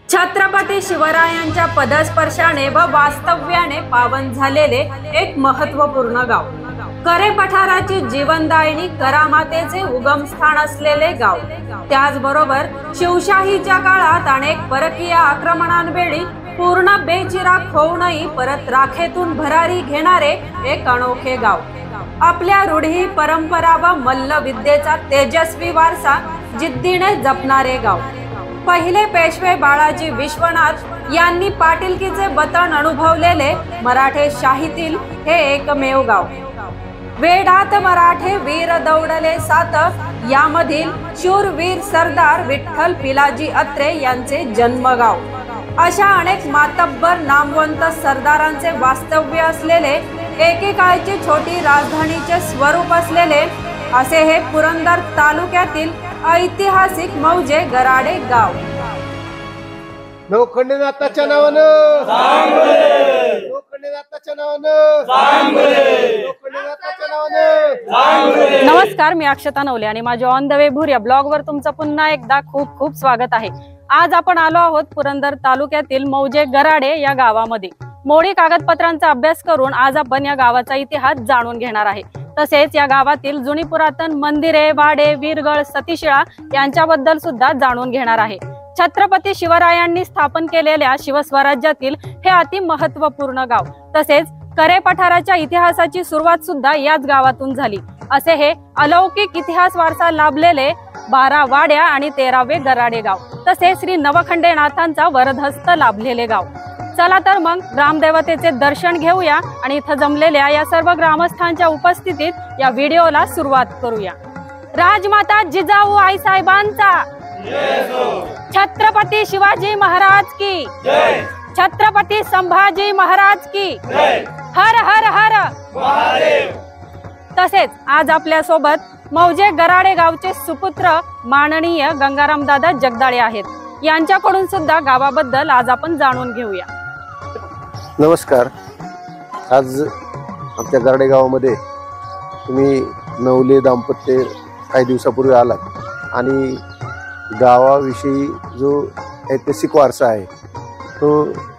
छत्रपती शिवरायांच्या पदस्पर्शाने व वास्तव्याने पावन झालेले एक महत्त्वपूर्ण गाव, करे पठाराची जीवनदायिनी करामातेचे उगमस्थान असलेले गाव, त्याचबरोबर शिवशाहीच्या काळात अनेक परकीय आक्रमणांवेळी पूर्ण बेचिराख होऊनही परत राखेतून भरारी घेणारे एक अनोखे गाव, आपल्या रूढी परंपरा व मल्लविद्येचा तेजस्वी वारसा जिद्दीने जपणारे गाव। पहिले पेशवे बाळाजी विश्वनाथ यांनी पाटीलकीचे बतन अनुभवलेले मराठे शाहीतील हे एकमेव गाव। वेडात मराठे वीर दौडले सात यामधील शूरवीर सरदार विठ्ठल पिलाजी अत्रे यांचे जन्मगाव। अशा अनेक मातब्बर नामवंत सरदारांचे वास्तव्य असलेले एकेकाळची छोटी राजधानीचे स्वरूप असलेले असे हे पुरंदर तालुक्यातील ऐतिहासिक मौजे गराडे गाव। लोखंडेनाथाच्या नावानं सांगोले, लोखंडेनाथाच्या नावानं सांगोले, लोखंडेनाथाच्या नावानं सांगोले। नमस्कार, मी अक्षता नवले आणि माझ्या ऑन द वे भूर या ब्लॉग वर तुमचं पुन्हा एकदा खूप खूप स्वागत आहे। आज आपण आलो आहोत पुरंदर तालुक्यातील मौजे गराडे या गावामध्ये। मोडी कागदपत्रांचा अभ्यास करून आज आपण या गावाचा इतिहास जाणून घेणार आहे। तसेच या गावातील जुनी पुरातन मंदिरे, वाडे, वीरगळ, सतीशिळा यांच्याबद्दल सुद्धा जाणून घेणार आहे। छत्रपती शिवरायांनी स्थापन केलेल्या शिवस्वराज्यातील हे अति महत्त्वपूर्ण गाव, तसेच करे पठाराच्या इतिहासाची सुरुवात सुद्धा याच गावातून झाली। असे हे अलौकिक इतिहास वारसा लाभलेले 12 वाड्या आणि 13वे गराडे गाव, तसेच श्री नवखंडेनाथांचा वरदहस्त लाभलेले गाव। चला तर मग ग्रामदेवतेचे दर्शन घेऊया आणि इथं जमलेल्या या सर्व ग्रामस्थांच्या उपस्थितीत या व्हिडिओला सुरुवात करूया। राजमाता जिजाऊ आई साहेबांचा छत्रपती शिवाजी महाराज की जय, छत्रपती संभाजी महाराज की जय, हर हर हर महादेव। तसेच आज आपल्या सोबत मौजे गराडे गावचे सुपुत्र माननीय गंगाराम दादा जगदाळे आहेत। यांच्याकडून सुद्धा गावाबद्दल आज आपण जाणून घेऊया। नमस्कार, आज आमच्या गराडे गावामध्ये तुम्ही नवले दाम्पत्य काही दिवसापूर्वी आलात आणि गावाविषयी जो ऐतिहासिक वारसा आहे तो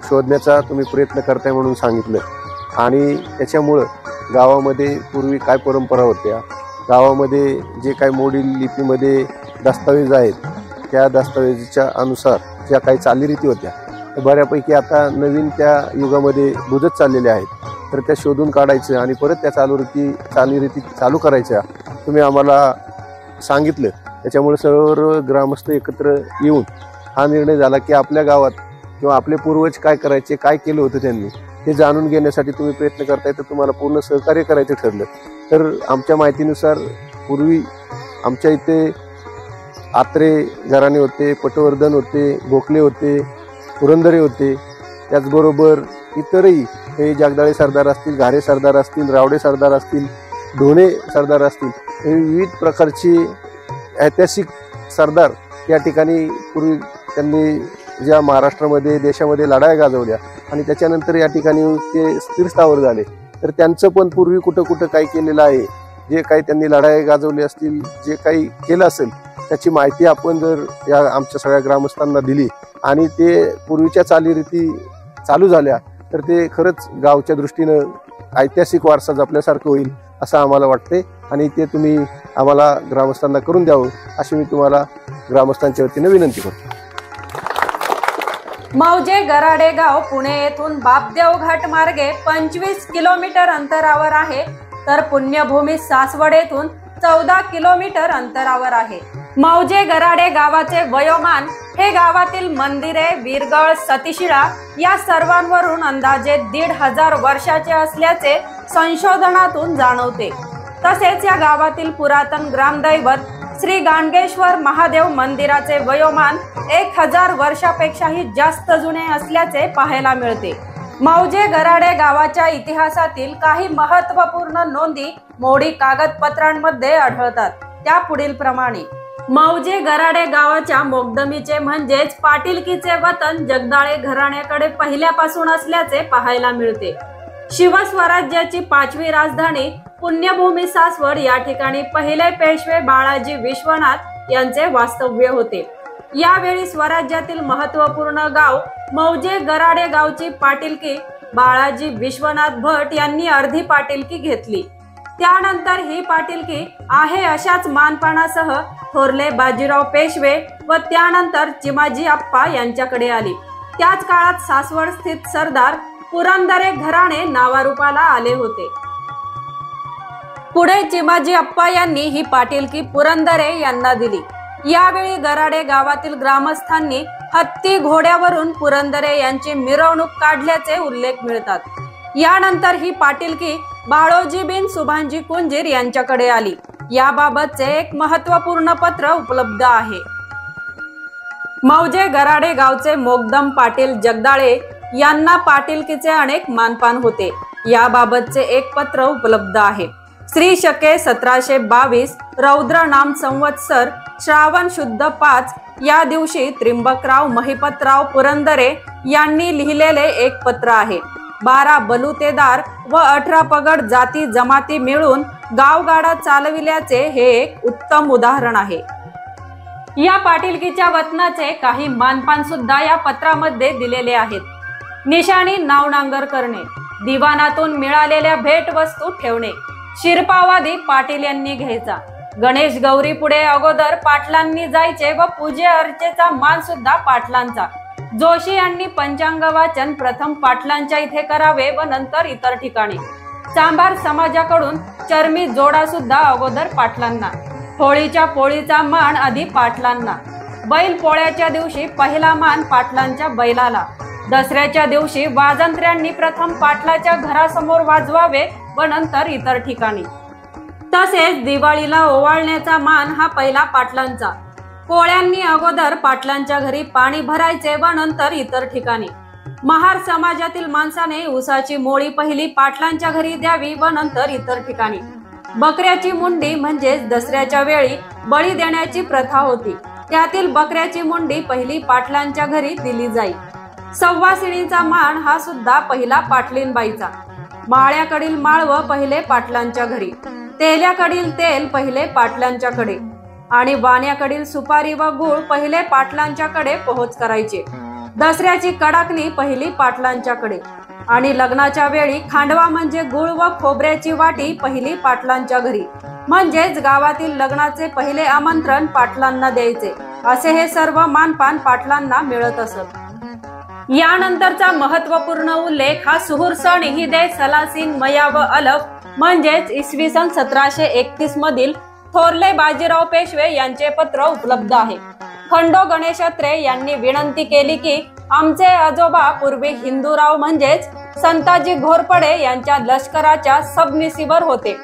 शोधण्याचा तुम्ही प्रयत्न करताय म्हणून सांगितलं। आणि त्याच्यामुळं गावामध्ये पूर्वी काय परंपरा होत्या, गावामध्ये जे काही मोडी लिपीमध्ये दस्तावेज आहेत त्या दस्तावेजाच्या अनुसार ज्या काही चालीरीती होत्या त्या बऱ्यापैकी आता नवीन त्या युगामध्ये बुजत चाललेल्या आहेत। तर त्या शोधून काढायचं आणि परत त्या चालीरीती चालू करायच्या तुम्ही आम्हाला सांगितलं। त्याच्यामुळे सर्व ग्रामस्थ एकत्र येऊन हा निर्णय झाला की आपल्या गावात किंवा आपले पूर्वज काय करायचे, काय केलं होतं त्यांनी, हे जाणून घेण्यासाठी तुम्ही प्रयत्न करताय, तर तुम्हाला पूर्ण सहकार्य करायचं ठरलं। तर आमच्या माहितीनुसार पूर्वी आमच्या इथे आत्रे घराणे होते, पटवर्धन होते, गोखले होते, पुरंदरे होते, त्याचबरोबर इतरही हे जगदाळे सरदार असतील, घारे सरदार असतील, रावडे सरदार असतील, ढोणे सरदार असतील, हे विविध प्रकारचे ऐतिहासिक सरदार या ठिकाणी पूर्वी त्यांनी ज्या महाराष्ट्रामध्ये देशामध्ये लढाया गाजवल्या आणि त्याच्यानंतर या ठिकाणी ते स्थिरस्थावर झाले। तर त्यांचं पण पूर्वी कुठं कुठं काय केलेलं आहे, जे काही त्यांनी लढाया गाजवले असतील, जे काही केलं असेल त्याची माहिती आपण जर या आमच्या सगळ्या ग्रामस्थांना दिली आणि ते पूर्वीच्या चालीरीती चालू झाल्या तर ते खरंच गावच्या दृष्टीनं ऐतिहासिक वारसा जपल्यासारखं होईल असं आम्हाला वाटते आणि ते तुम्ही आम्हाला ग्रामस्थांना करून द्यावं अशी मी तुम्हाला ग्रामस्थांच्या वतीने विनंती करतो। मौजे गराडे गाव पुणे येथून बापदेव घाट मार्गे 25 किलोमीटर अंतरावर आहे, तर पुण्यभूमी सासवड येथून 14 किलोमीटर अंतरावर आहे। मौजे गराडे गावाचे वयोमान हे गावातील मंदिरे, वीरगळ, सतीशिळा या सर्वांवरून अंदाजे 1500 वर्षाचे असल्याचे संशोधनातून जाणवते। तसेच या गावातील पुरातन ग्रामदैवत श्री गाणगेश्वर महादेव मंदिराचे वयोमान 1000 वर्षापेक्षाही जास्त जुने असल्याचे पाहायला मिळते। मौजे गराडे गावाच्या इतिहासातील काही महत्त्वपूर्ण नोंदी मोडी कागदपत्रांमध्ये आढळतात। त्या पुढील प्रमाणे मौजे गराडे गावाच्या मोगदमीचे म्हणजेच पाटीलकीचे वतन जगदाळे घराण्याकडे पहिल्यापासून असल्याचे पाहायला मिळते। शिवस्वराज्याची 5वी राजधानी पुण्यभूमी सासवड या ठिकाणी पहिले पेशवे बाळाजी विश्वनाथ यांचे वास्तव्य होते। यावेळी स्वराज्यातील महत्त्वपूर्ण गाव मौजे गराडे गावची पाटीलकी बाळाजी विश्वनाथ भट यांनी अर्धी पाटीलकी घेतली। त्यानंतर ही पाटीलकी आहे अशाच मानपानासह थोरले बाजीराव पेशवे व त्यानंतर चिमाजी आप्पा यांच्याकडे आली। त्याच काळात सासवड स्थित सरदार पुरंदरे घराणे नावारूपाला आले होते। पुढे चिमाजी आप्पा यांनी ही पाटीलकी पुरंदरे यांना दिली। यावेळी गराडे गावातील ग्रामस्थांनी हत्ती घोड्यावरून पुरंदरे यांची मिरवणूक काढल्याचे उल्लेख मिळतात। यानंतर ही पाटीलकी बाळोजी बिन सुभांजी कुंजीर यांच्याकडे आली। याबाबतचे एक महत्त्वपूर्ण पत्र उपलब्ध आहे। मौजे गराडे गावचे मोगदम पाटील जगदाळे यांना पाटीलकीचे अनेक मानपान होते। याबाबतचे एक पत्र उपलब्ध आहे। श्री शके 1722 रौद्र नाम संवत्सर श्रावण शुद्ध 5 या दिवशी त्रिंबकराव महिपतराव पुरंदरे यांनी लिहिलेले एक पत्र आहे। 12 बलुतेदार व 18 पगड जाती जमाती मिळून गावगाडा चालविल्याचे हे एक उत्तम उदाहरण आहे। या पाटीलकीच्या वतनाचे काही मानपान सुद्धा या पत्रामध्ये दिलेले आहेत। निशाणी नाव नांगर करणे, दिवाणातून मिळालेल्या भेट वस्तू ठेवणे, शिरपावादी पाटील यांनी घ्यायचा। गणेश गौरी पुढे अगोदर पाटलांनी जायचे व पूजे अर्चेचा मान सुद्धा पाटलांचा। जोशी यांनी पंचांग वाचन प्रथम पाटलांच्या इथे करावे व नंतर इतर ठिकाणी। चांभार समाजाकडून चर्मी जोडा सुद्धा अगोदर पाटलांना। होळीच्या पोळीचा मान आधी पाटलांना। बैल पोळ्याच्या दिवशी पहिला मान पाटलांच्या बैलाला। दसऱ्याच्या दिवशी वाजंत्र्यांनी प्रथम पाटलाच्या घरासमोर वाजवावे व नंतर इतर ठिकाणी। तसेच दिवाळीला ओवाळण्याचा मान हा पहिला पाटलांचा। पोळ्यांनी अगोदर पाटलांच्या घरी पाणी भरायचे व नंतर इतर ठिकाणी। महार समाजातील माणसाने ऊसाची मोळी पहिली पाटलांच्या घरी द्यावी व नंतर इतर ठिकाणी। बकऱ्याची मुंडी म्हणजेच दसऱ्याच्या वेळी बळी देण्याची प्रथा होती। त्यातील बकऱ्याची मुंडी पहिली पाटलांच्या घरी दिली जाई। सव्वासिणीचा मान हा सुद्धा पहिला पाटलीनबाईचा। माळ्याकडील माळव पहिले पाटलांच्या घरी, तेल्याकडील तेल पहिले पाटलांच्याकडे आणि वाण्याकडील सुपारी व गूळ पहिले पाटलांच्याकडे पोहोच करायचे। दसऱ्याची कडाकणी पहिली पाटलांच्याकडे आणि लग्नाच्या वेळी खांडवा म्हणजे गूळ व खोबऱ्याची वाटी पहिली पाटलांच्या घरी। म्हणजेच गावातील लग्नाचे पहिले आमंत्रण पाटलांना द्यायचे। असे हे सर्व मानपान पाटलांना मिळत असत। यानंतरचा महत्त्वपूर्ण उल्लेख हा सुहूर सण इहिदे सलासीन मया व अलफ म्हणजेच इसवी सन 1731 मधील थोरले बाजीराव पेशवे यांचे पत्र उपलब्ध आहे। खंडो गणेशत्रे यांनी विनंती केली की आमचे आजोबा पूर्वी हिंदूराव म्हणजेच संताजी घोरपडे यांच्या लष्कराच्या सबनिसीवर होते।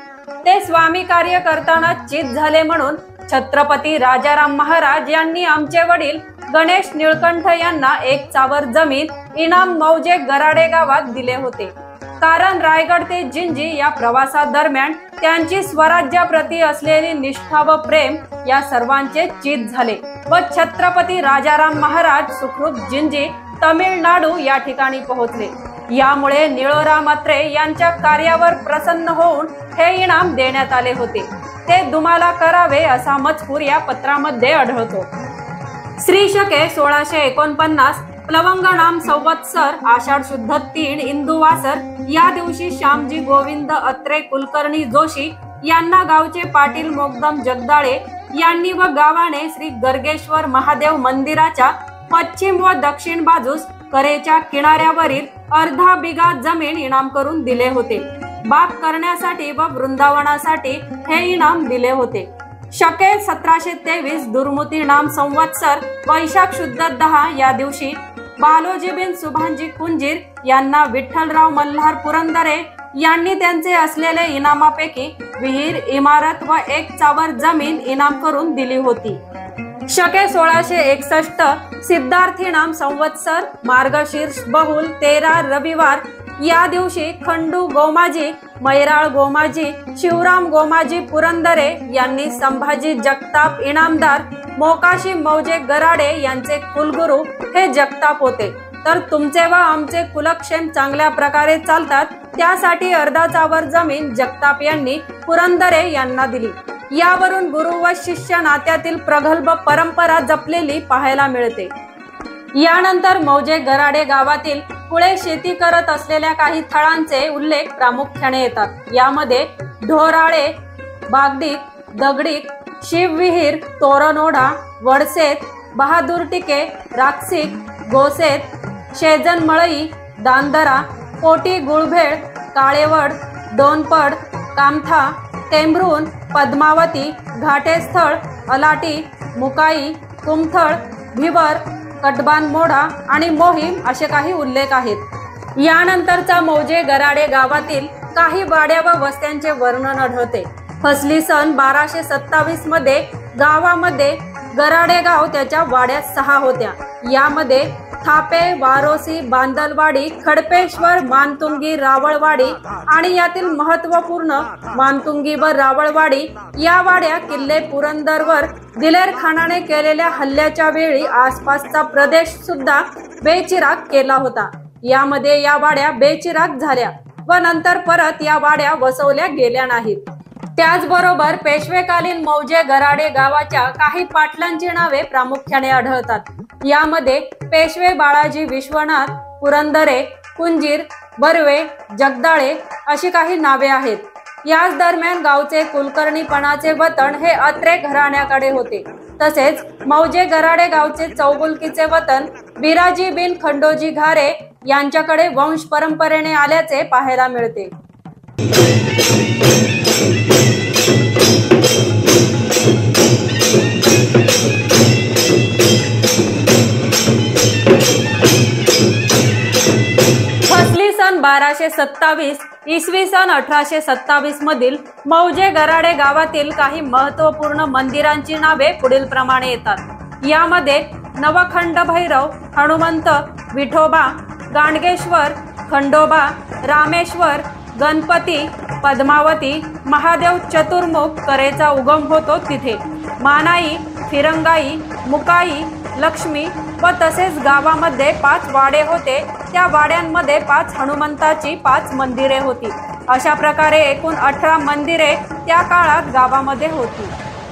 ते स्वामी कार्य करताना चित झाले म्हणून छत्रपती राजाराम महाराज यांनी आमचे वडील गणेश निळकंठ यांना एक चावर जमीन इनाम मौजे गराडे गावात दिले होते। कारण रायगड ते जिंजी या प्रवासादरम्यान त्यांची स्वराज्याप्रती असलेली निष्ठा व प्रेम या सर्वांचे चित झाले व छत्रपती राजाराम महाराज सुखरूप जिंजी तमिळनाडू या ठिकाणी पोहोचले। यामुळे निळोराम अत्रे यांच्या कार्यावर प्रसन्न होऊन हे इनाम देण्यात आले होते। ते तुम्हाला करावे असा मजकूर या पत्रामध्ये आढळतो। श्री शके 1649 प्लवंग नाम संवत्सर आषाढ शुद्ध 3 इंदुवासर या दिवशी श्यामजी गोविंद अत्रे कुलकर्णी जोशी यांना गावचे पाटील मोगदम जगदाळे यांनी व गावाने श्री गर्गेश्वर महादेव मंदिराच्या पश्चिम व दक्षिण बाजूस करेच्या किनाऱ्यावरील अर्धा बिगा जमीन इनाम करून दिले होते। बाग करण्यासाठी व वृंदावनासाठी हे इनाम दिले होते। शके 1723 दुर्मुती नाम संवत्सर वैशाख शुद्ध 10 या दिवशी बालोजी बिन सुभांजी कुंजीर यांना विठ्ठलराव मल्हार पुरंदरे यांनी त्यांचे असलेले इनामापैकी विहीर, इमारत व एक चावर जमीन इनाम करून दिली होती। शके 1661 सिद्धार्थी नाम संवत्सर मार्गशीर्ष बहुल 13 रविवार या दिवशी खंडू गोमाजी, मैराळ गोमाजी, शिवराम गोमाजी पुरंदरे यांनी संभाजी जगताप इनामदार मोकाशी मौजे गराडे यांचे कुलगुरू हे जगताप होते। तर तुमचे व आमचे कुलक्षेम चांगल्या प्रकारे चालतात, त्यासाठी अर्धाचावर जमीन जगताप यांनी पुरंदरे यांना दिली. यावरून गुरु व शिष्य नात्यातील प्रगल्भ परंपरा जपलेली पाहायला मिळते. यानंतर मौजे गराडे गावातील कुळे शेती करत असलेल्या काही थळांचे उल्लेख प्रामुख्याने येतात. यामध्ये ढोराळे, बागडीक, दगडीक, शिवविहीर, तोरणओढा, वडसेत, बहादूर टिके, राक्षिक, गोसेत, शेजनमळई, दांदरा, पोटी गुळभेळ, काळेवड, दोनपड, कामथा, टेंभरून, पद्मावती, घाटेस्थळ, अलाटी, मुकाई, कुमथळ, भिवर, कटबान मोढा आणि मोहीम असे काही उल्लेख आहेत. यानंतरचा मौजे गराडे गावातील काही वाड्या व वस्त्यांचे वर्णन आढळते. फसली सन 1227 मध्ये गावामध्ये गराडे गाव त्याच्या वाड्यात 6 होत्या. यामध्ये थापे, वारोसी, बांदलवाडी, खडपेश्वर, मानतुंगी, रावळवाडी आणि यातील महत्वपूर्ण मानतुंगी व रावळवाडी या वाड्या किल्ले पुरंदरवर दिलेर खानाने केलेल्या हल्ल्याच्या वेळी आसपासचा प्रदेश सुद्धा बेचिराग केला होता. यामध्ये या वाड्या बेचिराग झाल्या व नंतर परत या वाड्या वसवल्या गेल्या नाहीत. त्याचबरोबर पेशवेकालीन मौजे गराडे गावाच्या काही पाटलांची नावे प्रामुख्याने आढळतात. यामध्ये पेशवे बाळाजी विश्वनाथ, पुरंदरे, कुंजीर, बर्वे, जगदाळे अशी काही नावे आहेत. याच दरम्यान गावचे कुलकर्णीपणाचे वतन हे अत्रे घराण्याकडे होते. तसेच मौजे गराडे गावचे चौगुलकीचे वतन बिराजी बिन खंडोजी घारे यांच्याकडे वंश परंपरेने आल्याचे पाहायला मिळते. फसली सन 1227, इसवी सन 1827 मधील मौजे गराडे गावातील काही महत्वपूर्ण मंदिरांची नावे पुढील प्रमाणे येतात. यामध्ये नवखंड भैरव, हनुमंत, विठोबा, गाणगेश्वर, खंडोबा, रामेश्वर, गणपती, पद्मावती, महादेव चतुर्मुख करेचा उगम होतो तिथे, मानाई, फिरंगाई, मुकाई, लक्ष्मी व तसेच गावामध्ये 5 वाडे होते. त्या वाड्यांमध्ये 5 हनुमंताची 5 मंदिरे होती. अशा प्रकारे एकूण 18 मंदिरे त्या काळात गावामध्ये होती.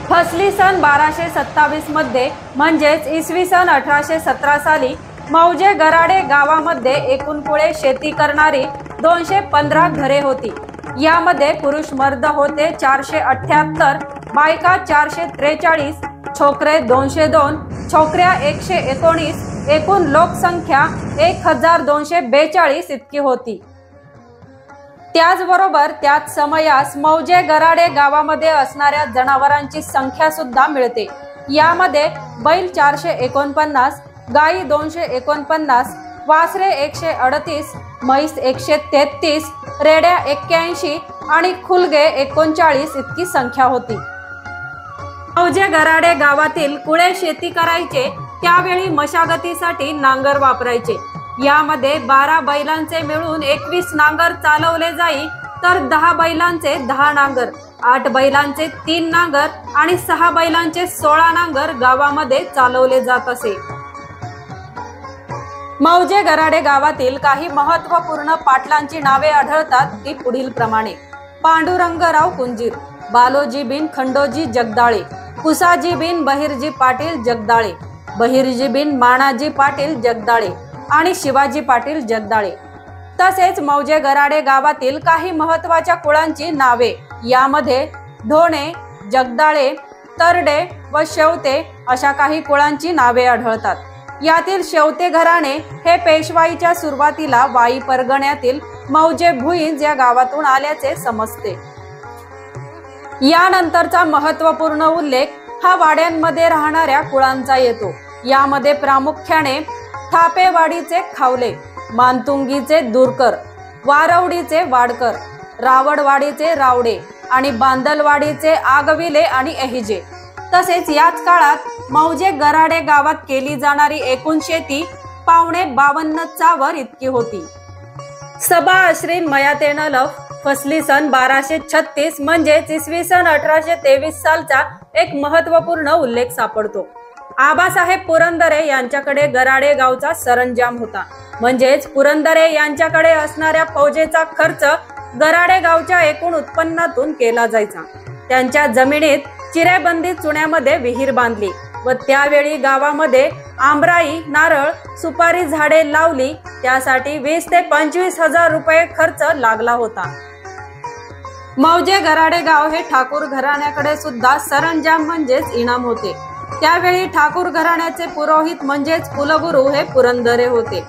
फसली सन 1227 मध्ये म्हणजेच इसवी सन 1817 साली मौजे गराडे गावामध्ये एकूण कुळे शेती करणारी 215 घरे होती. यामध्ये पुरुष मर्द होते 478, बायका 443, छोकरे 202, छोकऱ्या 119, एकूण लोकसंख्या 1242 इतकी होती. त्याचबरोबर त्याच समयास मौजे गराडे गावामध्ये असणाऱ्या जनावरांची संख्या सुद्धा मिळते. यामध्ये बैल 449, गाई 249, वासरे 138, म्हैस 133, रेड्या 81 आणि खुलगे 39 इतकी संख्या होती. मौजे गराडे गावातील कुळे शेती करायचे त्यावेळी मशागतीसाठी नांगर वापरायचे. यामध्ये 12 बैलांचे मिळून 21 नांगर चालवले जाई, तर 10 बैलांचे 10 नांगर, 8 बैलांचे 3 नांगर आणि 6 बैलांचे 16 नांगर गावामध्ये चालवले जात असे. मौजे गराडे गावातील काही महत्वपूर्ण पाटलांची नावे आढळतात ती पुढील प्रमाणे. पांडुरंगराव कुंजीर, बालोजी बिन खंडोजी जगदाळे, कुसाजी बिन बहिरजी पाटील जगदाळे, बहिरजी बिन मानाजी पाटील जगदाळे आणि शिवाजी पाटील जगदाळे. तसेच मौजे गराडे गावातील काही महत्वाच्या कुळांची नावे. यामध्ये ढोणे, जगदाळे, तरडे व शेवते अशा काही कुळांची नावे आढळतात. यातील शेवते घराणे हे पेशवाईच्या सुरुवातीला वाई परगण्यातील मौजे भुईंज या गावातून आल्याचे समजते. यानंतरचा महत्वपूर्ण उल्लेख हा वाड्यांमध्ये राहणाऱ्या कुळांचा येतो. यामध्ये प्रामुख्याने थापेवाडीचे खावले, मानतुंगीचे दूरकर, वारवडीचे वाडकर, रावडवाडीचे रावडे आणि बांदलवाडीचे आगविले आणि एहिजे. तसेच याच काळात मौजे गराडे गावात केली जाणारी एकूण शेती 52 चावर इतकी होती. सबा अश्रीन मयातेन लफ फसली सन 1236 म्हणजेच इसवी सन 1823 सालचा एक महत्वपूर्ण उल्लेख सापडतो. आबासाहेब पुरंदरे यांच्याकडे गराडे गावचा सरंजाम होता, म्हणजेच पुरंदरे यांच्याकडे असणाऱ्या फौजेचा खर्च गराडे गावच्या एकूण उत्पन्नातून केला जायचा। त्यांच्या जमिनीत चिरेबंदी चुन्यामध्ये विहीर बांधली व त्यावेळी गावामध्ये आंबराई, नारळ, सुपारी झाडे लावली। त्यासाठी 20 ते 25 हजार रुपये खर्च लागला होता। मौजे गराडे गाव हे ठाकूर घराण्याकडे सुद्धा सरंजाम म्हणजेच इनाम होते। त्यावेळी ठाकूर घराण्याचे पुरोहित म्हणजेच कुलगुरू हे पुरंदरे होते।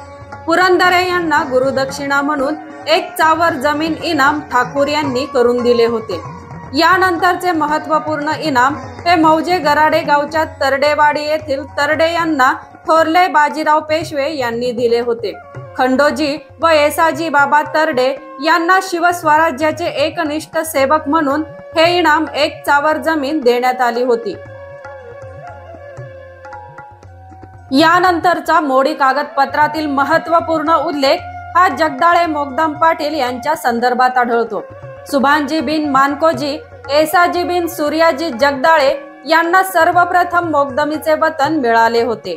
पुरंदरे यांना गुरुदक्षिणा म्हणून 1 चावर जमीन इनाम ठाकूर यांनी करून दिले होते। यानंतरचे महत्वपूर्ण इनाम हे मौजे गराडे गावच्या तरडेवाडी येथील तरडे यांना थोरले बाजीराव पेशवे यांनी दिले होते। खंडोजी व येसाजी बाबा तरडे यांना शिवस्वराज्याचे एकनिष्ठ सेवक म्हणून हे इनाम 1 चावर जमीन देण्यात आली होती। यानंतरचा मोडी कागदपत्रातील महत्वपूर्ण उल्लेख हा जगदाळे मोगदम पाटील यांच्या संदर्भात आढळतो। सुभानजी बिन मानकोजी, येसाजी बिन सूर्याजी जगदाळे यांना सर्वप्रथम मोगदमीचे वतन मिळाले होते।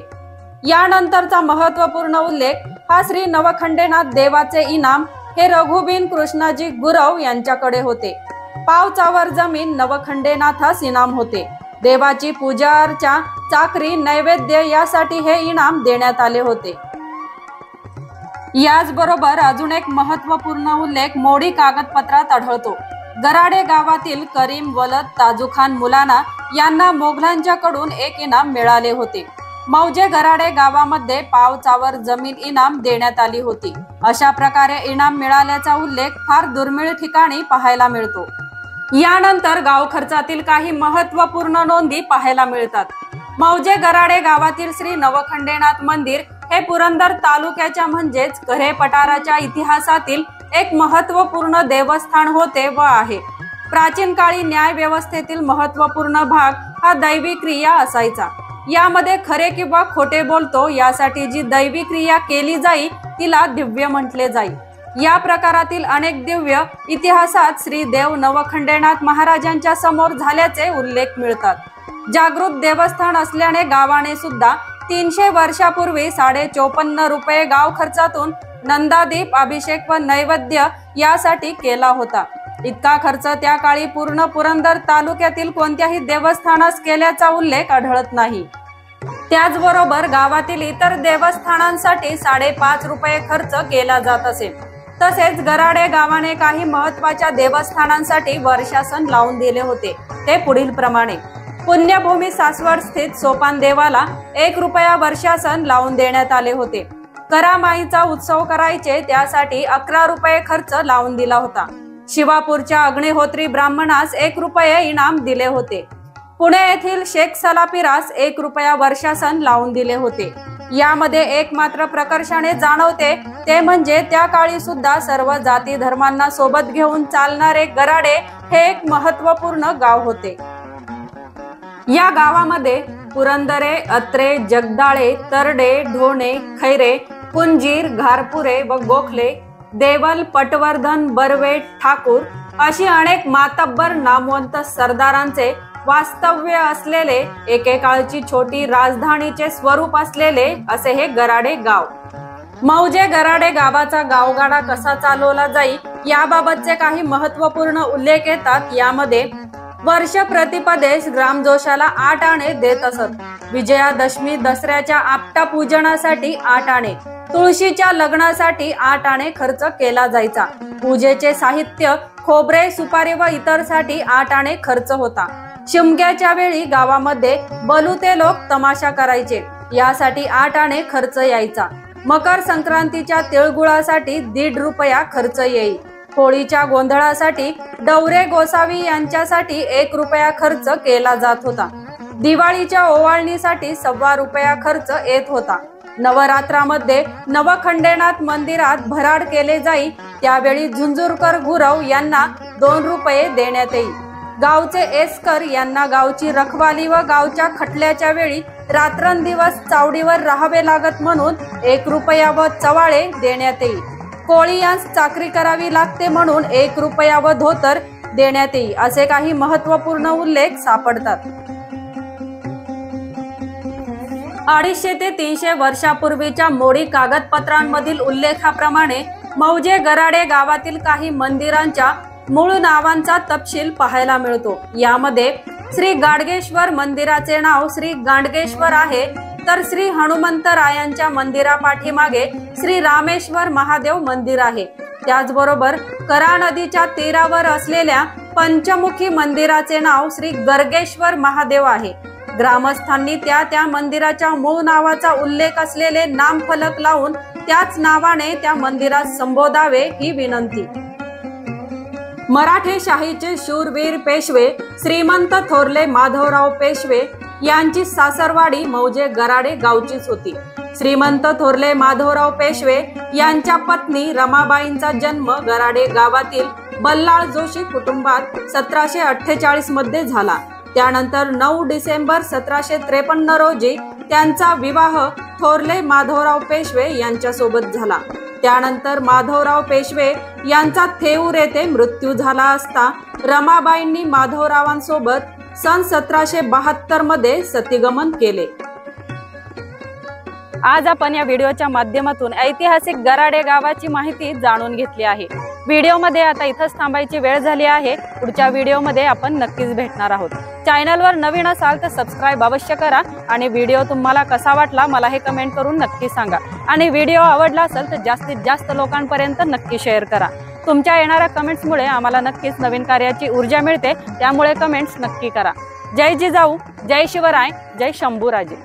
यानंतरचा महत्वपूर्ण उल्लेख हा श्री नवखंडेनाथ देवाचे इनाम हे रघुबीन कृष्णाजी गुरव यांच्याकडे होते। 5 चावर जमीन नवखंडेनाथास इनाम होते। देवाची पूजा अर्चा, चाकरी, नैवेद्य यासाठी हे इनाम देण्यात आले होते। याचबरोबर अजून एक महत्वपूर्ण उल्लेख मोडी कागदपत्रात आढळतो। गराडे गावातील करीम वलद ताजूखान मुलाना यांना मोगलांच्याकडून 1 इनाम मिळाले होते। मौजे गराडे गावामध्ये 5 चावर जमीन इनाम देण्यात आली होती। अशा प्रकारे इनाम मिळाल्याचा उल्लेख फार दुर्मिळ ठिकाणी पाहायला मिळतो। यानंतर गाव खर्चातील काही महत्वपूर्ण नोंदी पाहायला मिळतात। मौजे गराडे गावातील श्री नवखंडेनाथ मंदिर हे पुरंदर तालुक्याच्या म्हणजेच कऱ्हे पठाराच्या इतिहासातील एक महत्वपूर्ण देवस्थान होते व आहे। प्राचीन काळी न्याय व्यवस्थेतील महत्वपूर्ण भाग हा दैवी क्रिया असायचा। यामध्ये खरे किंवा खोटे बोलतो यासाठी जी दैवी क्रिया केली जाई तिला दिव्य म्हटले जाई। या प्रकारातील अनेक दिव्य इतिहासात श्री देव नवखंडेनाथ महाराजांच्या समोर झाल्याचे उल्लेख मिळतात। जागृत देवस्थान असल्याने गावाने सुद्धा 300 वर्षापूर्वी 54.5 रुपये गाव खर्चातून नंदादीप, अभिषेक व नैवेद्य यासाठी केला होता। इतका खर्च त्या काळी पूर्ण पुरंदर तालुक्यातील कोणत्याही देवस्थानास केल्याचा उल्लेख आढळत नाही। त्याचबरोबर गावातील इतर देवस्थानांसाठी 5.5 रुपये खर्च केला जात असे। तसेच गराडे गावाने काही महत्वाच्या देवस्थानांसाठी वर्षासन लावून दिले होते। ते पुढील प्रमाणे: पुण्यभूमी सासवड स्थित सोपान देवाला 1 रुपया वर्षासन लावून देण्यात आले होते। करामाईचा उत्सव करायचे त्यासाठी 11 रुपये खर्च लावून दिला होता। शिवापूरच्या अग्निहोत्री ब्राह्मणास 1 रुपये इनाम दिले होते। पुणे येथील शेख सलापिरास 1 रुपया वर्षासन लावून दिले होते। यामध्ये एक मात्र प्रकर्षाने जाणवते ते म्हणजे त्या काळी सुद्धा सर्व जाती धर्मांना सोबत घेऊन चालणारे गराडे हे एक महत्वपूर्ण गाव होते। या गावामध्ये पुरंदरे, अत्रे, जगदाळे, तरडे, ढोणे, खैरे, पुंजीर, घारपुरे व गोखले, देवल, पटवर्धन, बर्वे, ठाकूर अशी अनेक मातब्बर नामवंत सरदारांचे वास्तव्य असलेले, एकेकाळची छोटी राजधानीचे स्वरूप असलेले असे हे गराडे गाव। मौजे गराडे गावाचा गावगाडा कसा चालवला जाई याबाबतचे काही महत्वपूर्ण उल्लेख येतात। यामध्ये वर्ष प्रतिपदेश ग्रामजोशाला 8 आणे देत असत। विजयादशमी दसऱ्याच्या आपटा पूजनासाठी 8 आणे, तुळशीच्या लग्नासाठी 8 आणे खर्च केला जायचा। पूजेचे साहित्य, खोबरे, सुपारी व इतरसाठी 8 आणे खर्च होता। शिमग्याच्या वेळी गावामध्ये बलुते लोक तमाशा करायचे, यासाठी 8 आणे खर्च यायचा। मकर संक्रांतीच्या तिळगुळासाठी 1.5 रुपया खर्च येई। होळीच्या गोंधळासाठी डवरे गोसावी यांच्यासाठी 1 रुपया खर्च केला जात होता। दिवाळीच्या ओवाळणीसाठी 1.25 रुपया खर्च येत होता। नवरात्रामध्ये नवखंडेनाथ मंदिरात भराड केले जाई, त्यावेळी झुंझुरकर गुरव यांना 2 रुपये देण्यात येई। गावचे एसकर यांना गावची रखवाली व गावच्या खटल्याच्या वेळी रात्रंदिवस चावडीवर राहावे लागत म्हणून 1 रुपया व चवाळे देण्यात येई। कोळी यांस चाकरी करावी लागते म्हणून 1 रुपया व धोतर देण्यात येई, असे काही महत्वपूर्ण उल्लेख सापडतात। 250 ते 300 वर्षापूर्वीच्या मोडी कागदपत्रांमधील उल्लेखाप्रमाणे मौजे गराडे गावातील काही मंदिरांच्या मूळ नावांचा तपशील पाहायला मिळतो। यामध्ये श्री गाडगेश्वर मंदिराचे नाव श्री गांडगेश्वर आहे, तर श्री हनुमंतरायांच्या मंदिरापाठीमागे श्री रामेश्वर महादेव मंदिर आहे। त्याचबरोबर करा नदीच्या तीरावर असलेल्या पंचमुखी मंदिराचे नाव श्री गर्गेश्वर महादेव आहे। ग्रामस्थांनी त्या मंदिराच्या मूळ नावाचा उल्लेख असलेले नामफलक लावून त्याच नावाने त्या मंदिरास संबोधावे ही विनंती। मराठेशाहीचे शूरवीर पेशवे श्रीमंत थोरले माधवराव पेशवे यांची सासरवाडी मौजे गराडे गावचीच होती। श्रीमंत थोरले माधवराव पेशवे यांच्या पत्नी रमाबाईंचा जन्म गराडे गावातील बल्लाळ जोशी कुटुंबात 1748 मध्ये झाला। त्यानंतर 9 डिसेंबर 1753 रोजी त्यांचा विवाह थोरले माधवराव पेशवे यांच्यासोबत झाला। त्यानंतर माधवराव पेशवे यांचा थेऊर येथे मृत्यू झाला असता रमाबाईंनी माधवरावांसोबत सन 1772 मध्ये सतीगमन केले। आज आपण या व्हिडिओच्या माध्यमातून ऐतिहासिक गराडे गावाची माहिती जाणून घेतली आहे। व्हिडिओमध्ये आता इथंच थांबायची वेळ झाली आहे। पुढच्या व्हिडिओमध्ये आपण नक्कीच भेटणार आहोत। चॅनलवर नवीन असाल तर सबस्क्राइब अवश्य करा आणि व्हिडिओ तुम्हाला कसा वाटला मला हे कमेंट करून नक्की सांगा आणि व्हिडिओ आवडला असेल तर जास्तीत जास्त लोकांपर्यंत नक्की शेअर करा। तुमच्या येणाऱ्या कमेंट्समुळे आम्हाला नक्कीच नवीन कार्याची ऊर्जा मिळते, त्यामुळे कमेंट्स नक्की करा। जय जिजाऊ, जय शिवराय, जय शंभूराजे।